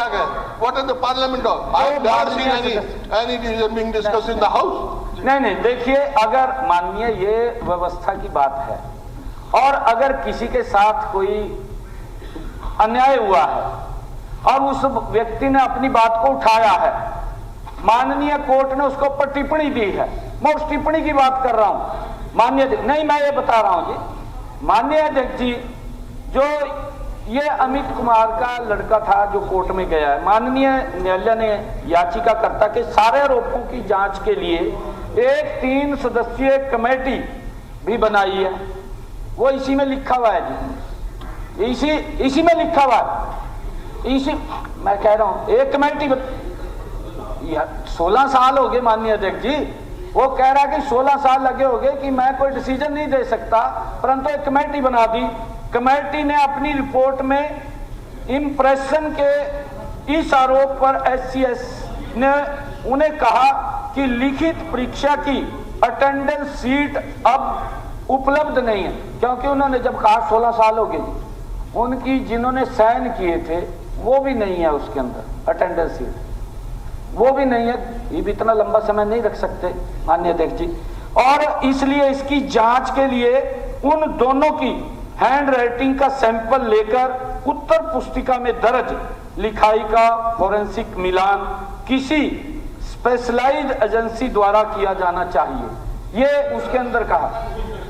क्या गए? What is the parliament of? I have never seen any decision being discussed in the house. नहीं, देखिए, अगर माननीय ये व्यवस्था की बात है और अगर किसी के साथ कोई अन्याय हुआ है और उस व्यक्ति ने अपनी बात को उठाया है, माननीय कोर्ट ने उसके ऊपर टिप्पणी दी है, मैं उस टिप्पणी की बात कर रहा हूं माननीय। नहीं, मैं ये बता रहा हूं जी, माननीय अध्यक्ष जी, जो ये अमित कुमार का लड़का था जो कोर्ट में गया है, माननीय न्यायालय ने याचिकाकर्ता के सारे आरोपों की जांच के लिए एक 3 सदस्यीय कमेटी भी बनाई है। वो इसी में लिखा हुआ है जी, इसी में लिखा हुआ है, इसी मैं कह रहा हूं एक कमेटी 16 साल हो गए माननीय अध्यक्ष जी। वो कह रहा है कि 16 साल लगे हो गए कि मैं कोई डिसीजन नहीं दे सकता, परंतु एक कमेटी बना दी। कमेटी ने अपनी रिपोर्ट में इंप्रेशन के इस आरोप पर SCS ने उन्हें कहा कि लिखित परीक्षा की अटेंडेंस सीट अब उपलब्ध नहीं है, क्योंकि उन्होंने जब कहा 16 साल हो गए, उनकी जिन्होंने साइन किए थे वो भी नहीं है उसके अंदर अटेंडेंस सीट, वो भी नहीं है। ये भी इतना लंबा समय नहीं रख सकते माननीय अध्यक्ष जी, और इसलिए इसकी जांच के लिए उन दोनों की हैंड राइटिंग का सैंपल लेकर उत्तर पुस्तिका में दर्ज लिखाई का फोरेंसिक मिलान किसी स्पेशलाइज्ड एजेंसी द्वारा किया जाना चाहिए। ये उसके अंदर कहा,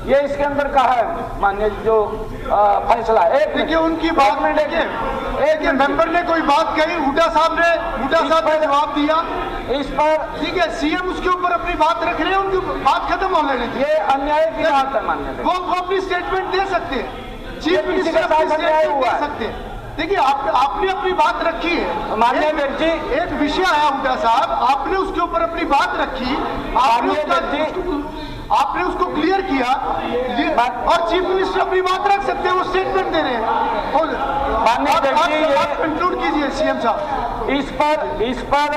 ये इसके अंदर कहा है माननीय जो फैसला है। देखिए उनकी बात में एक मेंबर ने कोई बात कही, हुड्डा साहब ने जवाब दिया इस पर, ठीक है, सीएम उसके ऊपर अपनी बात रख रहे हैं, उनकी बात खत्म हो लेने दीजिए। ये अन्याय की बात है माननीय, वो अपनी स्टेटमेंट दे सकते हैं, चीफ मिनिस्टर अपनी स्टेटमेंट दे सकते हैं। देखिए आपने अपनी बात रखी है माननीय अध्यक्ष जी, एक विषय आया हुड्डा साहब, आपने उसके ऊपर अपनी बात रखी, आपने उसको क्लियर किया और चीफ मिनिस्टर अपनी बात रख सकते हैं, वो स्टेटमेंट दे रहे हैं। माननीय अध्यक्ष जी, ये कंक्लूड कीजिए सीएम साहब। इस पर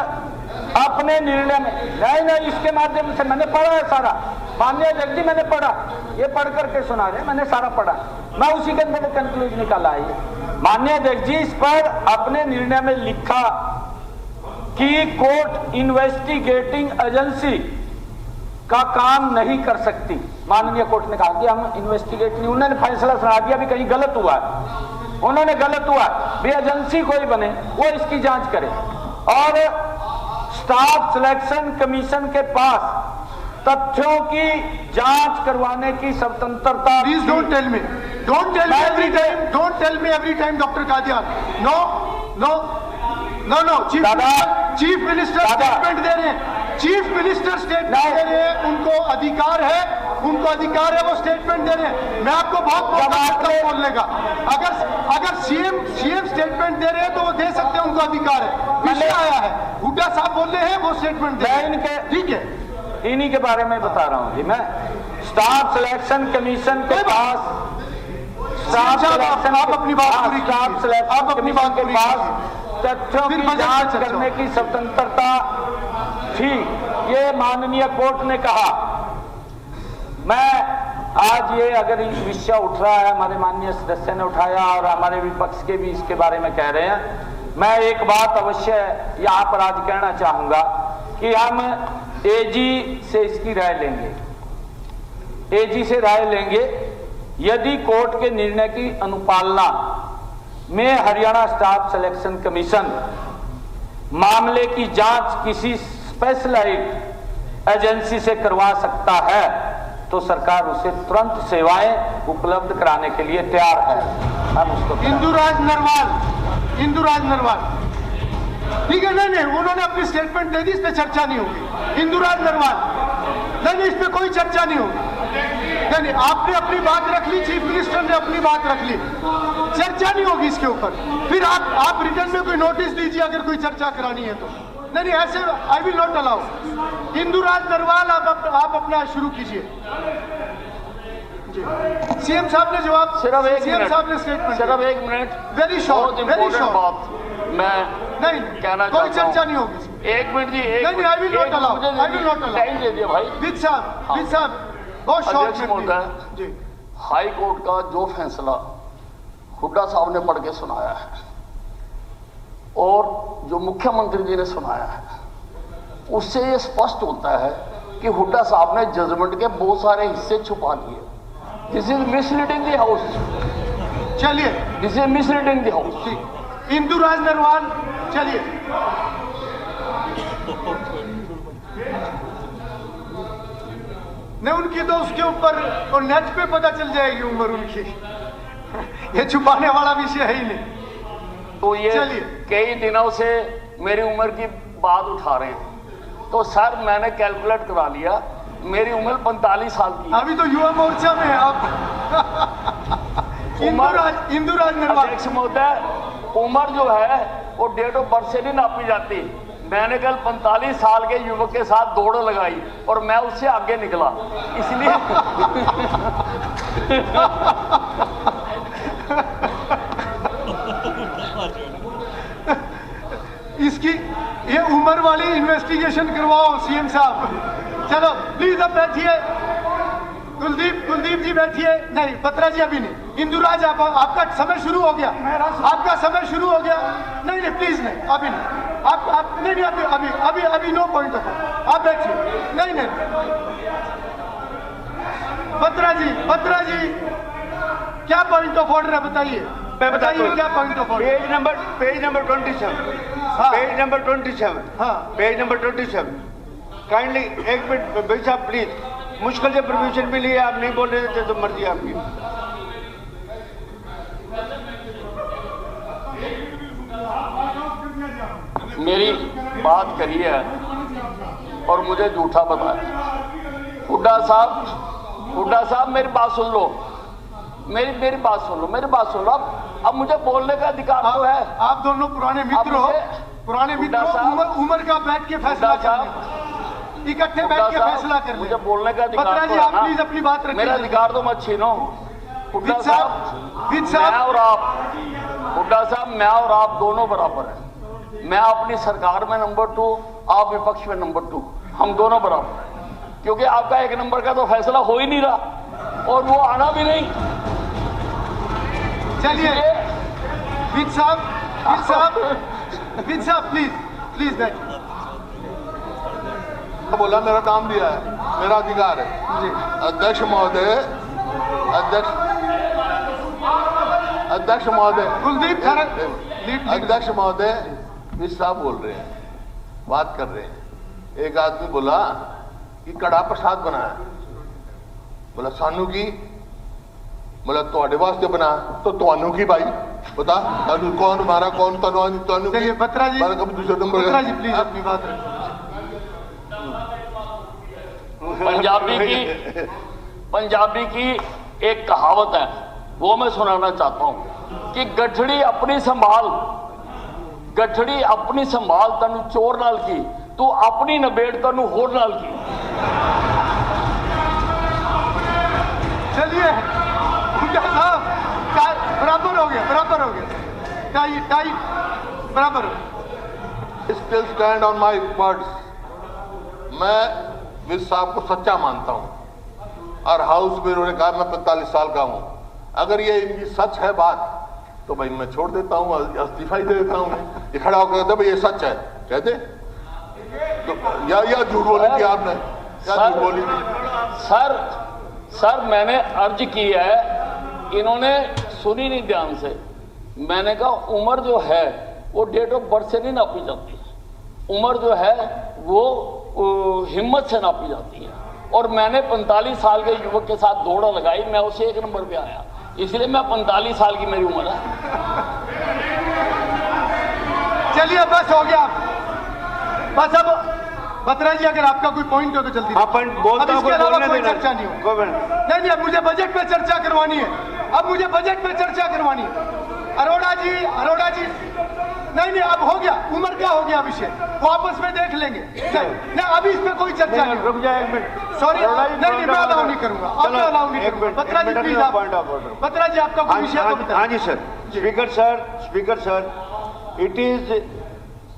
अपने निर्णय में नहीं, इसके माध्यम से मैंने पढ़ा है सारा माननीय अध्यक्ष जी, मैंने पढ़ा, ये पढ़ करके सुना रहे, मैंने सारा पढ़ा, मैं उसी के अंदर कंक्लूजन निकाला है माननीय अध्यक्ष जी। इस पर अपने निर्णय में लिखा कि कोर्ट इन्वेस्टिगेटिंग एजेंसी का काम नहीं कर सकती। माननीय कोर्ट ने कहा कि हम इन्वेस्टिगेट नहीं, उन्होंने फैसला सुना दिया भी कहीं गलत हुआ है, उन्होंने गलत हुआ भी एजेंसी कोई बने वो इसकी जांच करे, और स्टाफ सिलेक्शन कमीशन के पास तथ्यों की जांच करवाने की स्वतंत्रता। Please don't tell me every time doctor Kadian, no chief minister statement दे रहे हैं, चीफ मिनिस्टर स्टेटमेंट दे रहे हैं, उनको अधिकार है वो स्टेटमेंट दे रहे हैं। मैं आपको बहुत मौका देता हूं बोलने का, अगर सीएम स्टेटमेंट दे रहे हैं तो वो दे सकते हैं, उनको अधिकार है। विषय आया है, हुड्डा साहब बोल रहे हैं, वो स्टेटमेंट दे रहे हैं, ठीक है, इन्हीं के बारे में बता रहा हूं जी मैं। स्टाफ सिलेक्शन कमीशन के पास आप अपनी बात पूरी के पास तथ्यों की जांच करने की स्वतंत्रता थी, ये माननीय कोर्ट ने कहा। मैं आज ये अगर विषय उठ रहा है, हमारे माननीय सदस्य ने उठाया और हमारे विपक्ष के भी इसके बारे में कह रहे हैं, मैं एक बात अवश्य यहाँ पर आज कहना चाहूंगा कि हम एजी से इसकी राय लेंगे, एजी से राय लेंगे। यदि कोर्ट के निर्णय की अनुपालना में हरियाणा स्टाफ सिलेक्शन कमीशन मामले की जांच किसी स्पेशलाइज्ड एजेंसी से करवा सकता है तो सरकार उसे तुरंत सेवाएं उपलब्ध कराने के लिए तैयार है। हम उसको इंदुराज नरवाल ठीक है, नहीं उन्होंने अपनी स्टेटमेंट दे दी, इस पे चर्चा नहीं होगी। इंदुराज नरवाल नहीं, इस पे कोई चर्चा नहीं होगी। नहीं, आपने अपनी बात रख ली, चीफ मिनिस्टर ने अपनी बात रख ली, चर्चा नहीं होगी इसके ऊपर। फिर आप रिटर्न में कोई नोटिस दीजिए अगर कोई चर्चा करानी है तो। नहीं ऐसे आई will not allow. Induraj Narwal आप अपना शुरू कीजिए। सीएम साहब ने जवाब, सीएम साहब ने स्टेटमेंट, सिर्फ एक मिनट, वेरी शॉर्ट बात मैं नहीं कहना कोई चर्चा नहीं होगी। एक मिनट जी, नहीं I will not allow, time दे दिया भाई। विद साहब बहुत शॉर्ट होता है। हाई कोर्ट का जो फैसला हुड्डा साहब ने पढ़ के सुनाया है और जो मुख्यमंत्री जी ने सुनाया है उससे ये स्पष्ट होता है कि हुड्डा साहब ने जजमेंट के बहुत सारे हिस्से छुपा लिए। This is misleading the house. चलिए, this is misleading the house. ठीक। इंदुराज नरवाल, चलिए। नहीं, उनकी तो उसके ऊपर और नेट पे पता चल जाएगी उम्र उनकी। ये छुपाने वाला विषय है ही नहीं। तो ये कई दिनों से मेरी उम्र की बात उठा रहे हैं, तो सर मैंने कैलकुलेट करा लिया, मेरी उम्र 45 साल की है। अभी तो युवा मोर्चा में है आप। इंदुराज नरवाल। अध्यक्ष महोदय, उम्र जो है वो डेट ऑफ बर्थ से नहीं नापी जाती। मैंने कल 45 साल के युवक के साथ दौड़ लगाई और मैं उससे आगे निकला, इसलिए इसकी ये उम्र वाली इन्वेस्टिगेशन करवाओ सीएम साहब। चलो प्लीज अब बैठिए। कुलदीप जी बैठिए। नहीं, बत्रा जी अभी नहीं। इंदुराज आपका समय शुरू हो गया। आपका समय शुरू हो गया। नहीं प्लीज नहीं, अभी नहीं। आप नहीं अभी नो पॉइंट ऑफ। आप बैठिए। नहीं बत्रा जी क्या पॉइंट ऑफ ऑर्डर है बताइए। बताइए क्या point of order. Page number 27। हाँ। Page number 27। हाँ। Page number 27। काइंडली एक मिनट भाई साहब प्लीज। मुश्किल से परमिशन मिली है, आप नहीं बोल रहे थे तो मर्जी आपकी। मेरी बात करी है और मुझे झूठा बताया। हुड्डा साहब मेरी बात सुन लो। मेरी बात सुन लो। अब मुझे बोलने का अधिकार तो है। आप दोनों पुराने मित्र हो। उम्र का बैठ के फैसला कर, इकट्ठे बैठ के फैसला कर। मुझे बोलने का अधिकार तो है आप प्लीज अपनी बात रखिए। मेरा अधिकार तो मत छीनो। हुड्डा साहब, मैं और आप दोनों बराबर हैं। मैं अपनी सरकार में नंबर 2, आप विपक्ष में नंबर 2, हम दोनों बराबर हैं। क्योंकि आपका 1 नंबर का तो फैसला हो ही नहीं रहा और वो आना भी नहीं। चलिए विज साहब प्लीज बैठिए। बोला मेरा नाम दिया है, मेरा अधिकार है जी। अध्यक्ष महोदय कुलदीप अध्यक्ष महोदय विज साहब बोल रहे हैं, बात कर रहे हैं। एक आदमी बोला कि कड़ा प्रसाद बनाया, बोला सानू की, बोला ਤੁਹਾਡੇ वास्ते बना तो ਤੁਹਾਨੂੰ की भाई बता कौन मारा कौन ਤੁਹਾਨੂੰ। चलिए बत्रा जी दूसरे नंबर प्लीज अपनी बात रखिए। पंजाबी की एक कहावत है, वो मैं सुनाना चाहता हूं कि गठड़ी अपनी संभाल तनु चोर नाल की, तू अपनी नबेड़ तनु होर नाल की। चलिए साहब बराबर हो गया टाई बराबर। Still stand on my words. मैं विज साहब को सच्चा मानता हूं और हाउस में उन्होंने कहा मैं 45 साल का हूं। अगर ये इनकी सच है बात तो भाई मैं छोड़ देता हूं, इस्तीफा ही दे देता हूं। ये खड़ा होकर कहते भाई ये सच है, कहते तो या झूठ बोली थी आपने, या झूठ बोली थी। सर मैंने अर्ज की है, इन्होंने सुनी नहीं ध्यान से। मैंने कहा उम्र जो है वो डेट ऑफ बर्थ से नहीं नापी जाती। उम्र जो है वो हिम्मत से नापी जाती है। और मैंने 45 साल के युवक के साथ दौड़ लगाई, मैं उसे 1 नंबर पे आया, इसलिए मैं 45 साल की मेरी उम्र है। चलिए बस हो गया, बस। अब बत्रा जी अगर आपका कोई पॉइंट हो तो जल्दी। हाँ, पॉइंट बोलता हूं, कोई चर्चा नहीं हो। नहीं, अब मुझे बजट पे चर्चा करवानी है। अरोड़ा जी नहीं अब हो गया, उम्र का हो गया विषय, वो आपस में देख लेंगे। नहीं अभी इसमें कोई चर्चा नहीं। रुक जाए एक मिनट, सॉरी नहीं मैं अलाउ नहीं करूंगा। बत्रा जी प्लीज, बत्रा जी आपका कोई विषय तो बताइए। हाँ जी sir. Speaker sir, it is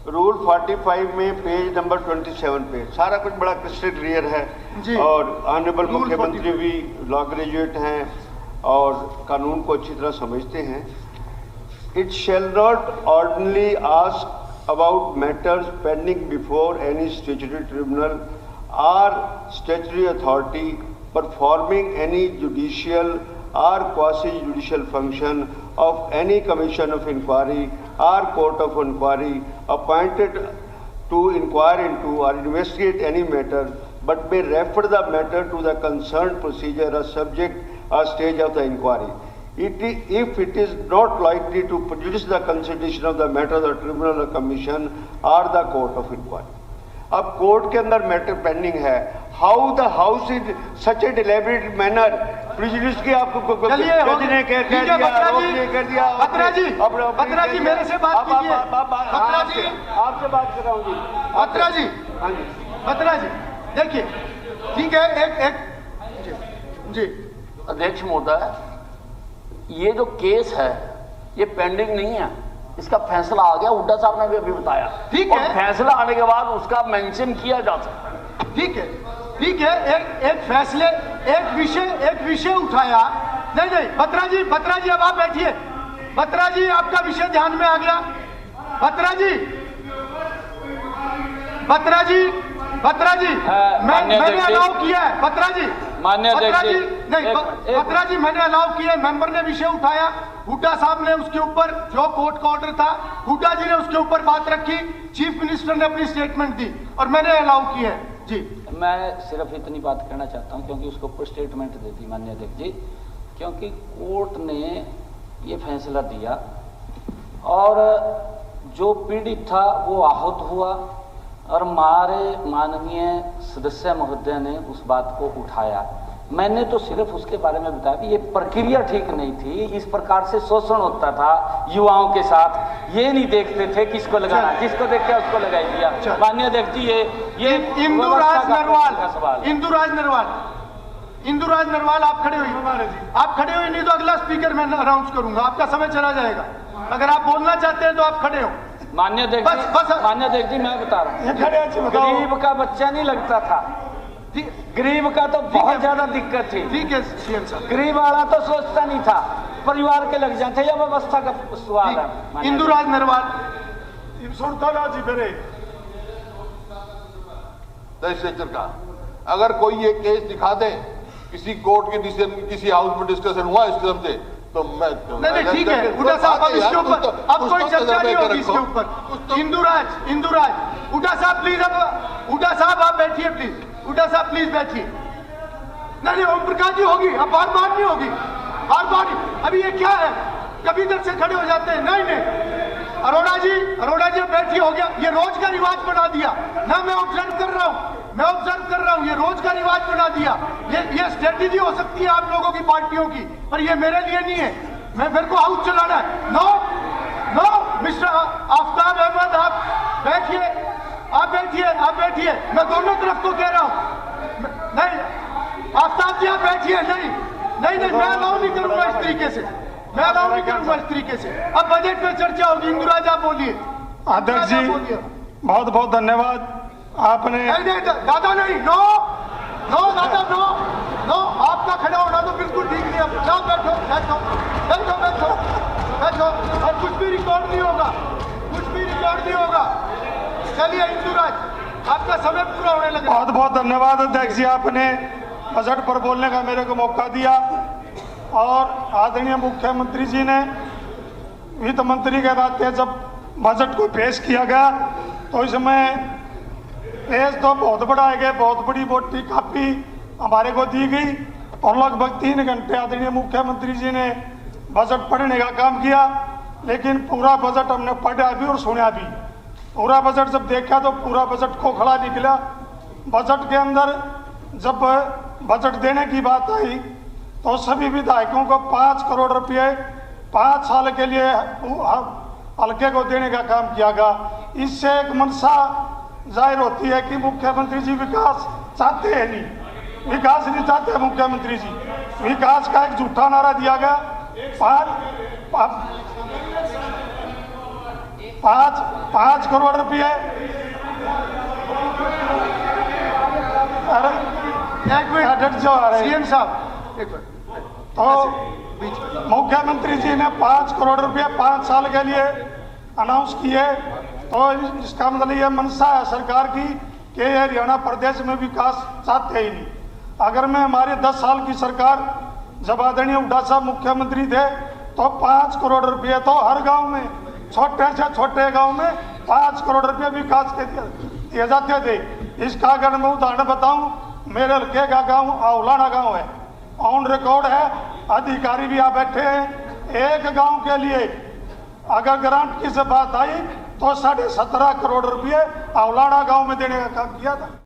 rule 45 में पेज नंबर 27 पे सारा कुछ बड़ा क्रिस्टल क्लियर है जी। और ऑनरेबल मुख्यमंत्री भी लॉ ग्रेजुएट हैं और कानून को अच्छी तरह समझते हैं। it shall not ordinarily ask about matters pending before any statutory tribunal or statutory authority performing any judicial or quasi-judicial function of any commission of inquiry or court of inquiry appointed to inquire into or investigate any matter, but may refer the matter to the concerned procedure or subject or stage of the inquiry. If it is not likely to prejudice the consideration of the matter of the tribunal or commission or the court of inquiry. अब court के अंदर matter pending है, how the house in such A deliberate manner prejudice की आपको जज ने कह दिया, रोक ने कह दिया। बत्रा जी मेरे से बात कीजिए। आपसे बात कर रहा हूँ जी। बत्रा जी देखिए, ठीक है, एक जी अध्यक्ष महोदय, ये जो केस है ये पेंडिंग नहीं है, इसका फैसला आ गया, हुड्डा साहब ने भी अभी बताया। ठीक है, और फैसला आने के बाद उसका मेंशन किया जा सकता है। ठीक है, एक फैसले, एक विषय उठाया। नहीं, बत्रा जी अब आप बैठिए। बत्रा जी आपका विषय ध्यान में आ गया। बत्रा जी मैंने अलाउ किया है। बत्रा जी मैंने अलाउ किया है। मेंबर ने विषय उठाया, हुड्डा साहब ने उसके ऊपर, जो कोर्ट का ऑर्डर था, हुड्डा जी ने उसके ऊपर बात रखी, चीफ मिनिस्टर ने अपनी स्टेटमेंट दी और मैंने अलाउ किया है जी। मैं सिर्फ इतनी बात कहना चाहता हूं, क्योंकि उसके ऊपर स्टेटमेंट दे दी माननीय अध्यक्ष जी, क्योंकि कोर्ट ने ये फैसला दिया और जो पीड़ित था वो आहत हुआ और हमारे माननीय सदस्य महोदय ने उस बात को उठाया। मैंने तो सिर्फ उसके बारे में बताया कि ये प्रक्रिया ठीक नहीं थी, इस प्रकार से शोषण होता था युवाओं के साथ, ये नहीं देखते थे किसको लगाना, जिसको देख के उसको लगाई दिया। माननीय अध्यक्ष जी ये इंदुराज नरवाल आप खड़े हुए, नहीं तो अगला स्पीकर मैं अनाउंस करूंगा, आपका समय चला जाएगा। अगर आप बोलना चाहते हैं तो आप खड़े हो। माननीय अध्यक्ष जी मैं बता रहा हूँ, गरीब का बच्चा नहीं लगता था, गरीब का तो बहुत ज्यादा दिक्कत थी। ठीक है सीएम साहब, गरीब वाला तो सोचता नहीं था, परिवार के लग जाते, यह व्यवस्था का सवाल है। इंदुराज नरवाल लेजिस्लेचर का, अगर कोई ये केस दिखा दे, किसी कोर्ट के डिसीजन, किसी हाउस में डिस्कशन हुआ इस किस्म से, तो मैं नहीं ठीक है हुड्डा साहब, अब इसके ऊपर अब कोई चर्चा नहीं होगी इसके ऊपर। इंदुराज हुड्डा साहब प्लीज, अब हुड्डा साहब आप बैठिए प्लीज, हुड्डा साहब प्लीज बैठिए। नहीं ओम प्रकाश जी होगी, अब बार बार नहीं होगी, बार बार। अभी ये क्या है, कभी इधर से खड़े हो जाते हैं। नहीं अरोड़ा जी बैठिए, हो गया, ये रोज का रिवाज बना दिया ना। मैं ऑब्जर्व कर रहा हूँ, ये रोज का रिवाज बना दिया। ये स्ट्रेटेजी हो सकती है आप लोगों की पार्टियों की, पर ये मेरे लिए नहीं है। मेरे को हाउस चलाना है। नो मिस्टर आफ्ताब अहमद, आप बैठिए, मैं दोनों तरफ को कह रहा हूँ। नहीं आफ्ताब जी आप बैठिए। नहीं मैं अलाउ नहीं करूंगा इस तरीके से, अब बजट पे चर्चा होगी। इंदुराज आप बोलिए। अध्यक्ष जी बहुत बहुत धन्यवाद। आपने नहीं दादा नहीं, नो आपका खड़ा होना तो बिल्कुल ठीक नहीं। अब जाओ, बैठो और कुछ भी रिकॉर्ड नहीं होगा। चलिए इंदुराज, आपका समय पूरा होने लगा। बहुत बहुत धन्यवाद अध्यक्ष जी, आपने बजट पर बोलने का मेरे को मौका दिया। और आदरणीय मुख्यमंत्री जी ने वित्त मंत्री के नाते जब बजट को पेश किया गया तो इसमें पेश तो बहुत बड़ा है, बहुत बड़ी मोटी कापी हमारे को दी गई और लगभग 3 घंटे आदरणीय मुख्यमंत्री जी ने बजट पढ़ने का काम किया। लेकिन पूरा बजट हमने पढ़ा भी और सुना भी। पूरा बजट जब देखा तो पूरा बजट खोखला निकला। बजट के अंदर जब बजट देने की बात आई तो सभी विधायकों को 5 करोड़ रुपए 5 साल के लिए हल्के को देने का काम किया गया। इससे एक मंशा जाहिर होती है कि मुख्यमंत्री जी विकास चाहते हैं नहीं, विकास नहीं चाहते मुख्यमंत्री जी। विकास का एक झूठा नारा दिया गया। 5 करोड़ रुपए। एक मिनट सीएम साहब, एक मिनट। तो मुख्यमंत्री जी ने 5 करोड़ रुपए 5 साल के लिए अनाउंस किए, तो इसका मतलब ये मंशा है सरकार की कि ये हरियाणा प्रदेश में विकास चाहते ही नहीं। अगर मैं हमारी 10 साल की सरकार जब आदरणीय हुड्डा साहब मुख्यमंत्री थे तो 5 करोड़ रुपए तो हर गांव में, छोटे से छोटे गांव में 5 करोड़ रुपए विकास के दिए जाते थे। इसका अगर मैं उदाहरण बताऊं, मेरे हल्के का गांव औलाना गांव है, ऑन रिकॉर्ड है, अधिकारी भी यहाँ बैठे हैं। एक गांव के लिए अगर ग्रांट की से बात आई तो 17.5 करोड़ रुपए औलाना गांव में देने का काम किया था।